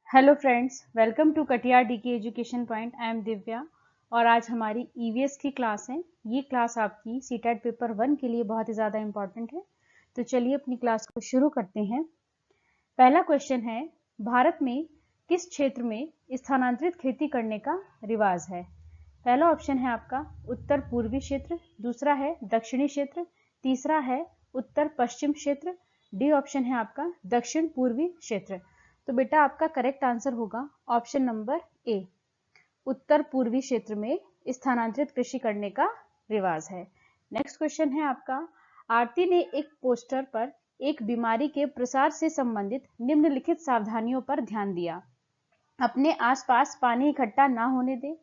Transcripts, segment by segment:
Hello friends, welcome to Katiyar DK education point. I am Divya और आज हमारी ईवीएस की क्लास है। ये क्लास आपकी सीटेट पेपर 1 के लिए बहुत ही ज़्यादा इंपॉर्टेंट है। तो चलिए अपनी क्लास को शुरू करते हैं। पहला क्वेश्चन है, भारत में किस क्षेत्र में स्थानांतरित खेती करने का रिवाज है? पहला ऑप्शन है आपका उत्तर पूर्वी क्षेत्र, दूसरा है दक्षिणी क्षेत्र, तीसरा है उत्तर पश्चिम क्षेत्र, डी ऑप्शन है आपका दक्षिण पूर्वी क्षेत्र। तो बेटा आपका करेक्ट आंसर होगा ऑप्शन नंबर ए, उत्तर पूर्वी क्षेत्र में स्थानांतरित कृषि करने का रिवाज है। नेक्स्ट क्वेश्चन है आपका, आरती ने एक पोस्टर पर एक बीमारी के प्रसार से संबंधित निम्नलिखित सावधानियों पर ध्यान दिया। अपने आसपास पानी इकट्ठा ना होने दें,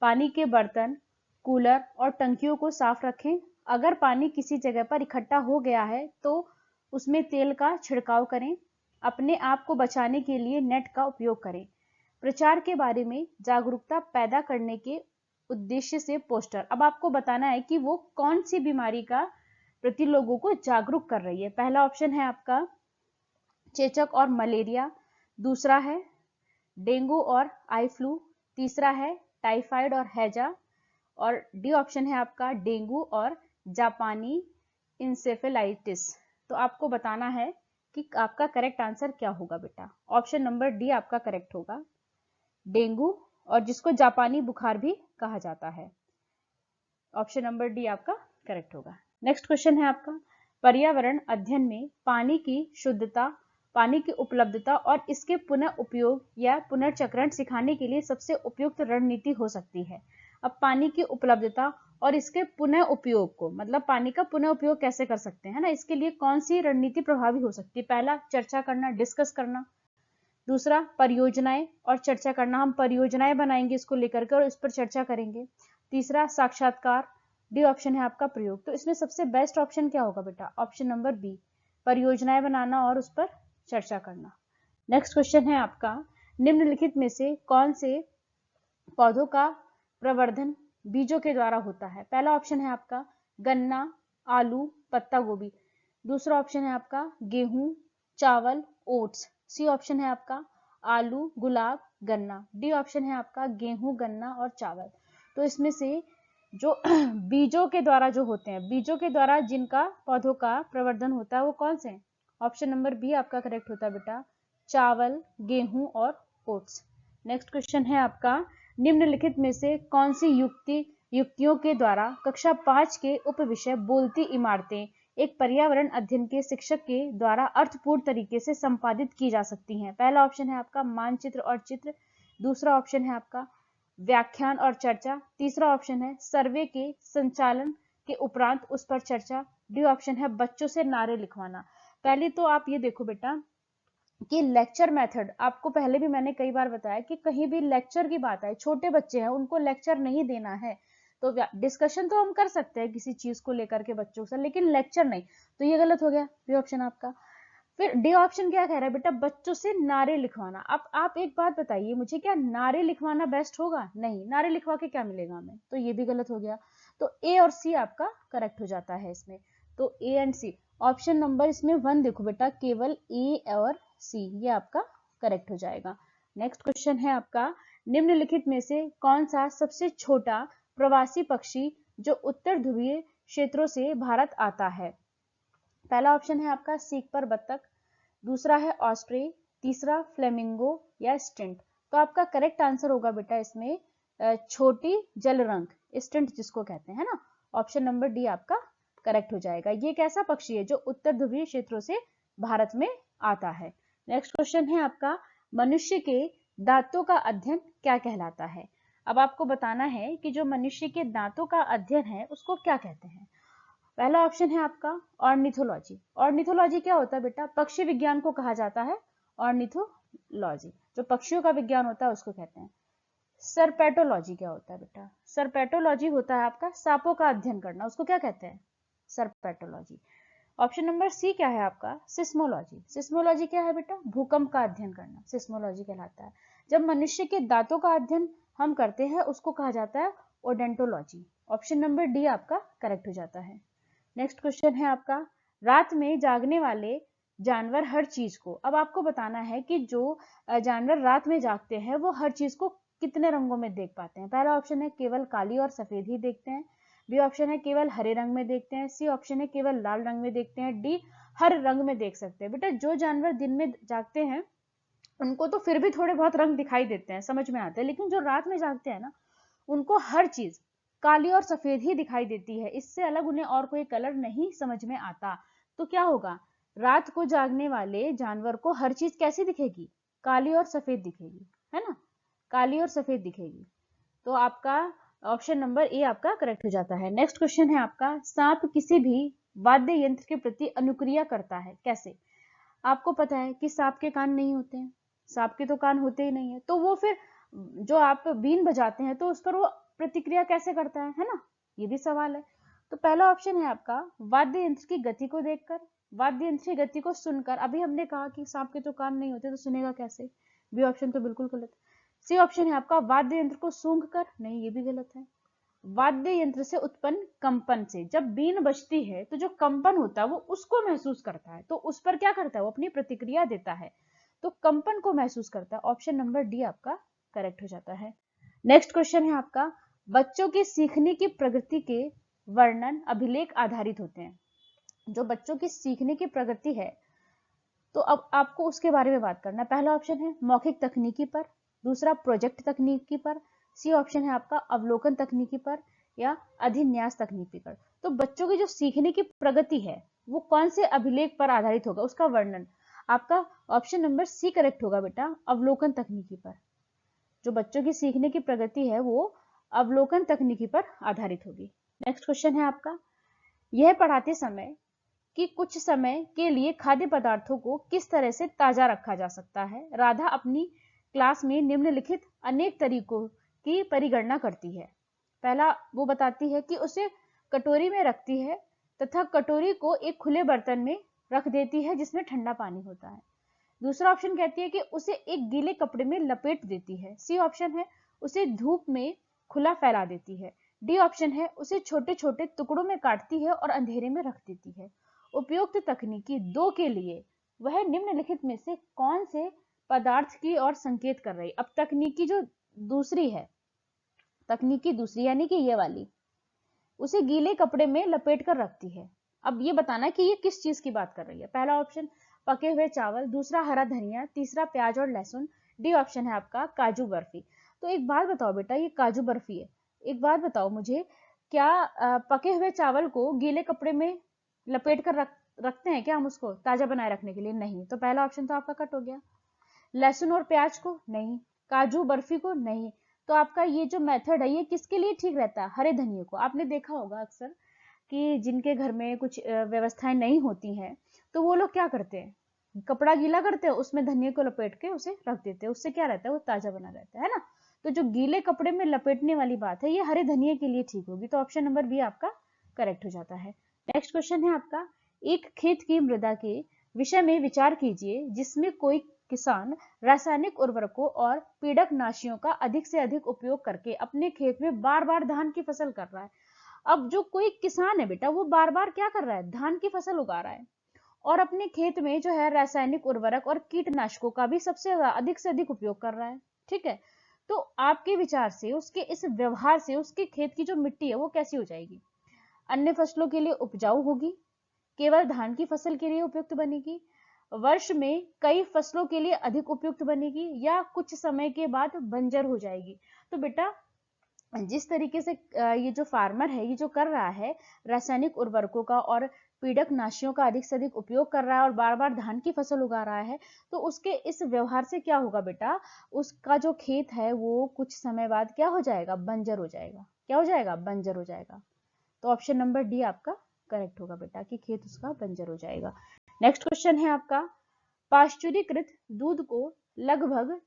पानी के बर्तन, कूलर और टंकियों को साफ रखें। अगर पानी किसी जगह पर इकट्ठा हो गया है तो उसमें तेल का छिड़काव करें। अपने आप को बचाने के लिए नेट का उपयोग करें। प्रचार के बारे में जागरूकता पैदा करने के उद्देश्य से पोस्टर। अब आपको बताना है कि वो कौन सी बीमारी का प्रति लोगों को जागरूक कर रही है। पहला ऑप्शन है आपका चेचक और मलेरिया, दूसरा है डेंगू और आई फ्लू, तीसरा है टाइफाइड और हैजा, और डी ऑप्शन है आपका डेंगू और जापानी इंसेफेलाइटिस। तो आपको बताना है कि आपका करेक्ट आंसर क्या होगा बेटा। ऑप्शन नंबर डी आपका करेक्ट होगा, डेंगू, और जिसको जापानी बुखार भी कहा जाता है। ऑप्शन नंबर डी आपका करेक्ट होगा। नेक्स्ट क्वेश्चन है आपका, पर्यावरण अध्ययन में पानी की शुद्धता, पानी की उपलब्धता और इसके पुनः उपयोग या पुनर्चक्रण सिखाने के लिए सबसे उपयुक्त रणनीति हो सकती है। अब पानी की उपलब्धता और इसके पुनः उपयोग को, मतलब पानी का पुनः उपयोग कैसे कर सकते हैं ना, इसके लिए कौन सी रणनीति प्रभावी हो सकती है? पहला चर्चा करना, डिस्कस करना, दूसरा परियोजनाएं और चर्चा करना, हम परियोजनाएं बनाएंगे इसको लेकर के और इस पर चर्चा करेंगे। तीसरा साक्षात्कार, डी ऑप्शन है आपका प्रयोग। तो इसमें सबसे बेस्ट ऑप्शन क्या होगा बेटा? ऑप्शन नंबर बी, परियोजनाएं बनाना और उस पर चर्चा करना। नेक्स्ट क्वेश्चन है आपका, निम्नलिखित में से कौन से पौधों का प्रवर्धन बीजों के द्वारा होता है? पहला ऑप्शन है आपका गन्ना, आलू, पत्ता गोभी, दूसरा ऑप्शन है आपका गेहूं, चावल, ओट्स, सी ऑप्शन है आपका आलू, गुलाब, गन्ना, डी ऑप्शन है आपका गेहूं, गन्ना और चावल। तो इसमें से जो बीजों के द्वारा जो होते हैं, बीजों के द्वारा जिनका पौधों का प्रवर्धन होता है वो कौन से हैं? ऑप्शन नंबर बी आपका करेक्ट होता है बेटा, चावल, गेहूं और ओट्स। नेक्स्ट क्वेश्चन है आपका, निम्नलिखित में से कौन सी युक्तियों के द्वारा कक्षा 5 के उप विषय बोलती इमारतें एक पर्यावरण अध्ययन के शिक्षक के द्वारा अर्थपूर्ण तरीके से संपादित की जा सकती हैं? पहला ऑप्शन है आपका मानचित्र और चित्र, दूसरा ऑप्शन है आपका व्याख्यान और चर्चा, तीसरा ऑप्शन है सर्वे के संचालन के उपरांत उस पर चर्चा, डी ऑप्शन है बच्चों से नारे लिखवाना। पहले तो आप ये देखो बेटा कि लेक्चर मेथड, आपको पहले भी मैंने कई बार बताया कि कहीं भी लेक्चर की बात है, छोटे बच्चे हैं उनको लेक्चर नहीं देना है। तो डिस्कशन तो हम कर सकते हैं किसी चीज को लेकर के बच्चों से, लेकिन लेक्चर नहीं। तो ये गलत हो गया, बी ऑप्शन आपका। फिर डी ऑप्शन क्या कह रहा है बेटा? बच्चों से नारे लिखवाना। अब आप एक बात बताइए मुझे, क्या नारे लिखवाना बेस्ट होगा? नहीं, नारे लिखवा के क्या मिलेगा हमें? तो ये भी गलत हो गया। तो ए और सी आपका करेक्ट हो जाता है इसमें। तो A and C, option number इसमें 1 देखो बेटा, केवल ए और सी, ये आपका करेक्ट हो जाएगा। नेक्स्ट क्वेश्चन है आपका, निम्नलिखित में से कौन सा सबसे छोटा प्रवासी पक्षी जो उत्तर ध्रुवीय क्षेत्रों से भारत आता है? पहला ऑप्शन है आपका सीक पर बत्तख, दूसरा है ऑस्प्रे, तीसरा फ्लेमिंगो या स्टिंट। तो आपका करेक्ट आंसर होगा बेटा इसमें छोटी जलरंक, स्टिंट जिसको कहते हैं ना। ऑप्शन नंबर डी आपका करेक्ट हो जाएगा। ये कैसा पक्षी है? जो उत्तर ध्रुवीय क्षेत्रों से भारत में आता है। नेक्स्ट क्वेश्चन है आपका, मनुष्य के दांतों का अध्ययन क्या कहलाता है? अब आपको बताना है कि जो मनुष्य के दांतों का अध्ययन है उसको क्या कहते हैं। पहला ऑप्शन है आपका ऑर्निथोलॉजी। ऑर्निथोलॉजी क्या होता है बेटा? पक्षी विज्ञान को कहा जाता है ऑर्निथोलॉजी, जो पक्षियों का विज्ञान होता है उसको कहते हैं। सरपेटोलॉजी क्या होता है बेटा? सरपेटोलॉजी होता है आपका सांपों का अध्ययन करना, उसको क्या कहते हैं? सरपेटोलॉजी। ऑप्शन नंबर सी क्या है आपका? सिस्मोलॉजी। सिस्मोलॉजी क्या है बेटा? भूकंप का अध्ययन करना, सिस्मोलॉजी कहलाता है। जब मनुष्य के दांतों का अध्ययन हम करते हैं उसको कहा जाता है ओडेंटोलॉजी। ऑप्शन नंबर डी आपका करेक्ट हो जाता है। नेक्स्ट क्वेश्चन है आपका, रात में जागने वाले जानवर हर चीज को। अब आपको बताना है कि जो जानवर रात में जागते हैं वो हर चीज को कितने रंगों में देख पाते हैं। पहला ऑप्शन है केवल काली और सफेद ही देखते हैं, बी ऑप्शन है केवल हरे रंग में देखते हैं, सी ऑप्शन है केवल लाल रंग में देखते हैं, डी हर रंग में देख सकते हैं। बेटा जो जानवर दिन में जागते हैं उनको तो फिर भी थोड़े बहुत रंग दिखाई देते हैं, समझ में आते हैं, लेकिन जो रात में जागते हैं ना उनको हर चीज काली और सफेद ही दिखाई देती है, इससे अलग उन्हें और कोई कलर नहीं समझ में आता। तो क्या होगा, रात को जागने वाले जानवर को हर चीज कैसी दिखेगी, काली और सफेद दिखेगी, है ना, काली और सफेद दिखेगी। तो आपका ऑप्शन नंबर ए आपका करेक्ट हो जाता है। नेक्स्ट क्वेश्चन है आपका, सांप किसी भी वाद्य यंत्र के प्रति अनुक्रिया करता है, कैसे। आपको पता है कि सांप के कान नहीं होते हैं, सांप के तो कान होते ही नहीं है, तो वो फिर जो आप बीन बजाते हैं तो उस पर वो प्रतिक्रिया कैसे करता है ना, ये भी सवाल है। तो पहला ऑप्शन है आपका वाद्य यंत्र की गति को देखकर, वाद्य यंत्र की गति को सुनकर। अभी हमने कहा कि सांप के तो कान नहीं होते तो सुनेगा कैसे, बी ऑप्शन तो बिल्कुल गलत। सी ऑप्शन है आपका वाद्य यंत्र को सूंघ कर, नहीं ये भी गलत है। वाद्य यंत्र से उत्पन्न कंपन से, जब बीन बजती है तो जो कंपन होता है वो उसको महसूस करता है, तो उस पर क्या करता है, वो अपनी प्रतिक्रिया देता है, तो कंपन को महसूस करता है। ऑप्शन नंबर डी आपका करेक्ट हो जाता है। नेक्स्ट क्वेश्चन है आपका, बच्चों की सीखने की प्रगति के वर्णन अभिलेख आधारित होते हैं। जो बच्चों की सीखने की प्रगति है तो अब आपको उसके बारे में बात करना है। पहला ऑप्शन है मौखिक तकनीकी पर, दूसरा प्रोजेक्ट तकनीकी पर, सी ऑप्शन है आपका अवलोकन तकनीकी पर, या अधिन्यास तकनीकी पर। तो बच्चों की जो सीखने की प्रगति है वो कौन से अभिलेख पर आधारित होगा, उसका वर्णन आपका ऑप्शन नंबर सी करेक्ट होगा बेटा, अवलोकन तकनीकी पर। जो बच्चों की सीखने की प्रगति है वो अवलोकन तकनीकी पर आधारित होगी। नेक्स्ट क्वेश्चन है आपका, यह पढ़ाते समय कि कुछ समय के लिए खाद्य पदार्थों को किस तरह से ताजा रखा जा सकता है। राधा अपनी क्लास में निम्नलिखित अनेक तरीकों की परिगणना करती है। पहला वो बताती है कि उसे कटोरी में रखती है तथा कटोरी को एक खुले बर्तन में रख देती है जिसमें ठंडा पानी होता है। दूसरा ऑप्शन कहती है कि उसे एक गीले कपड़े में लपेट देती है। सी ऑप्शन है उसे धूप में खुला फैला देती है। डी ऑप्शन है उसे छोटे छोटे टुकड़ों में काटती है और अंधेरे में रख देती है। उपयुक्त तकनीकी दो के लिए वह निम्नलिखित में से कौन से पदार्थ की ओर संकेत कर रही। अब तकनीकी जो दूसरी है, तकनीकी दूसरी यानी कि ये वाली, उसे गीले कपड़े में लपेट कर रखती है। अब ये बताना कि ये किस चीज की बात कर रही है। पहला ऑप्शन पके हुए चावल, दूसरा हरा धनिया, तीसरा प्याज और लहसुन, डी ऑप्शन है आपका काजू बर्फी। तो एक बात बताओ बेटा, ये काजू बर्फी है, एक बात बताओ मुझे, क्या पके हुए चावल को गीले कपड़े में लपेट कर रखते हैं क्या हम उसको ताजा बनाए रखने के लिए? नहीं, तो पहला ऑप्शन तो आपका कट हो गया। लहसुन और प्याज को नहीं, काजू बर्फी को नहीं, तो आपका ये जो मेथड है ये किसके लिए ठीक रहता है? हरे धनिये को। आपने देखा होगा अक्सर कि जिनके घर में कुछ व्यवस्थाएं नहीं होती हैं तो वो लोग क्या करते हैं, कपड़ा गीला करते हैं, उसमें धनिये को लपेट के उसे रख देते हैं, उससे क्या रहता है, वो ताजा बना रहता है ना। तो जो गीले कपड़े में लपेटने वाली बात है ये हरे धनिये के लिए ठीक होगी, तो ऑप्शन नंबर बी आपका करेक्ट हो जाता है। नेक्स्ट क्वेश्चन है आपका, एक खेत की मृदा के विषय में विचार कीजिए जिसमें कोई किसान रासायनिक उर्वरकों और पीड़कनाशियों का अधिक से अधिक उपयोग करके अपने खेत में बार बार धान की फसल कर रहा है। अब जो कोई किसान है बेटा वो बार बार क्या कर रहा है, धान की फसल उगा रहा है और अपने खेत में जो है रासायनिक उर्वरक और कीटनाशकों का भी सबसे अधिक से अधिक उपयोग कर रहा है। ठीक है, तो आपके विचार से उसके इस व्यवहार से उसके खेत की जो मिट्टी है वो कैसी हो जाएगी? अन्य फसलों के लिए उपजाऊ होगी, केवल धान की फसल के लिए उपयुक्त बनेगी, वर्ष में कई फसलों के लिए अधिक उपयुक्त बनेगी, या कुछ समय के बाद बंजर हो जाएगी। तो बेटा जिस तरीके से ये जो फार्मर है ये जो कर रहा है रासायनिक उर्वरकों का और पीड़कनाशियों का अधिक से अधिक उपयोग कर रहा है और बार बार धान की फसल उगा रहा है, तो उसके इस व्यवहार से क्या होगा बेटा, उसका जो खेत है वो कुछ समय बाद क्या हो जाएगा, बंजर हो जाएगा। क्या हो जाएगा, बंजर हो जाएगा। तो ऑप्शन नंबर डी आपका करेक्ट होगा बेटा कि खेत उसका बंजर हो जाएगा। नेक्स्ट क्वेश्चन है आपका, पाश्चुरीकृत दूध को लगभग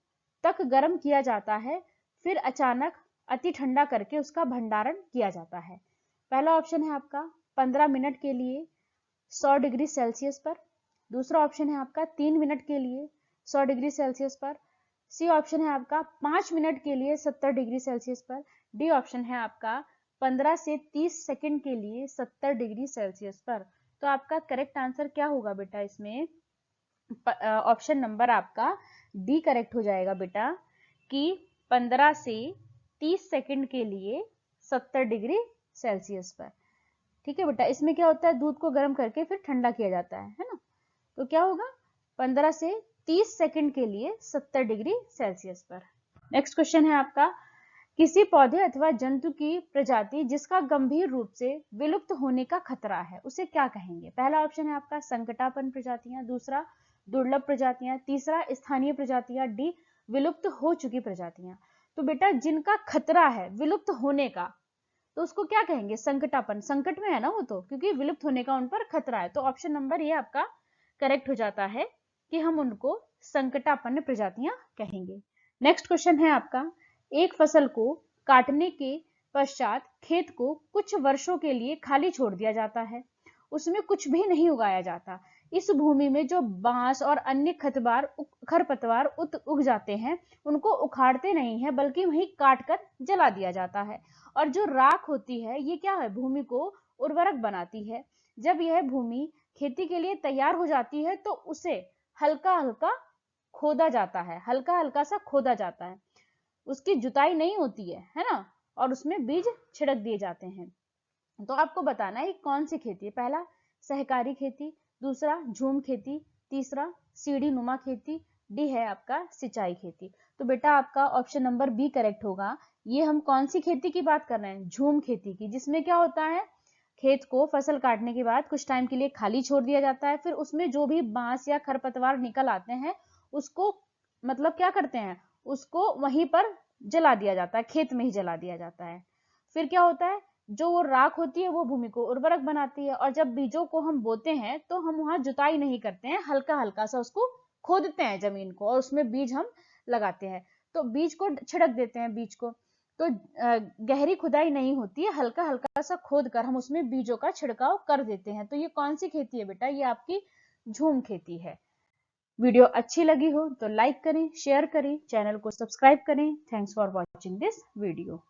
तक गर्म किया जाता है फिर अचानक अति ठंडा करके उसका भंडारण किया जाता है। पहला ऑप्शन है आपका 15 मिनट के लिए 100 डिग्री सेल्सियस पर, दूसरा ऑप्शन है आपका 3 मिनट के लिए 100 डिग्री सेल्सियस पर, सी ऑप्शन है आपका 5 मिनट के लिए 70 डिग्री सेल्सियस पर, डी ऑप्शन है आपका 15 से 30 सेकंड के लिए 70 डिग्री सेल्सियस पर। तो आपका करेक्ट आंसर क्या होगा बेटा इसमें, ऑप्शन नंबर आपका डी करेक्ट हो जाएगा बेटा कि 15 से 30 सेकंड के लिए 70 डिग्री सेल्सियस पर। ठीक है बेटा, इसमें क्या होता है, दूध को गर्म करके फिर ठंडा किया जाता है ना। तो क्या होगा, 15 से 30 सेकंड के लिए 70 डिग्री सेल्सियस पर। नेक्स्ट क्वेश्चन है आपका, किसी पौधे अथवा जंतु की प्रजाति जिसका गंभीर रूप से विलुप्त होने का खतरा है उसे क्या कहेंगे। पहला ऑप्शन है आपका संकटापन्न प्रजातियां, दूसरा दुर्लभ प्रजातियां, तीसरा स्थानीय प्रजातियां, डी विलुप्त हो चुकी प्रजातियां। तो बेटा जिनका खतरा है विलुप्त होने का तो उसको क्या कहेंगे, संकटापन्न, संकट में है ना वो तो, क्योंकि विलुप्त होने का उन पर खतरा है। तो ऑप्शन नंबर ये आपका करेक्ट हो जाता है कि हम उनको संकटापन्न प्रजातियां कहेंगे। नेक्स्ट क्वेश्चन है आपका, एक फसल को काटने के पश्चात खेत को कुछ वर्षों के लिए खाली छोड़ दिया जाता है, उसमें कुछ भी नहीं उगाया जाता। इस भूमि में जो बांस और अन्य खरपतवार उग जाते हैं उनको उखाड़ते नहीं है बल्कि वहीं काट कर जला दिया जाता है। और जो राख होती है ये क्या है, भूमि को उर्वरक बनाती है। जब यह भूमि खेती के लिए तैयार हो जाती है तो उसे हल्का हल्का खोदा जाता है, हल्का हल्का सा खोदा जाता है, उसकी जुताई नहीं होती है ना, और उसमें बीज छिड़क दिए जाते हैं। तो आपको बताना है कौन सी खेती है, पहला सहकारी खेती, दूसरा झूम खेती, तीसरा सीढ़ी नुमा खेती, डी है आपका सिंचाई खेती। तो बेटा आपका ऑप्शन नंबर बी करेक्ट होगा। ये हम कौन सी खेती की बात कर रहे हैं, झूम खेती की, जिसमें क्या होता है, खेत को फसल काटने के बाद कुछ टाइम के लिए खाली छोड़ दिया जाता है, फिर उसमें जो भी बांस या खरपतवार निकल आते हैं उसको मतलब क्या करते हैं, उसको वहीं पर जला दिया जाता है, खेत में ही जला दिया जाता है। फिर क्या होता है, जो वो राख होती है वो भूमि को उर्वरक बनाती है, और जब बीजों को हम बोते हैं तो हम वहां जुताई नहीं करते हैं, हल्का हल्का सा उसको खोदते हैं जमीन को और उसमें बीज हम लगाते हैं। तो बीज को छिड़क देते हैं, बीज को तो गहरी खुदाई नहीं होती है, हल्का हल्का सा खोद कर हम उसमें बीजों का छिड़काव कर देते हैं। तो ये कौन सी खेती है बेटा, ये आपकी झूम खेती है। वीडियो अच्छी लगी हो तो लाइक करें, शेयर करें, चैनल को सब्सक्राइब करें। Thanks for watching this video.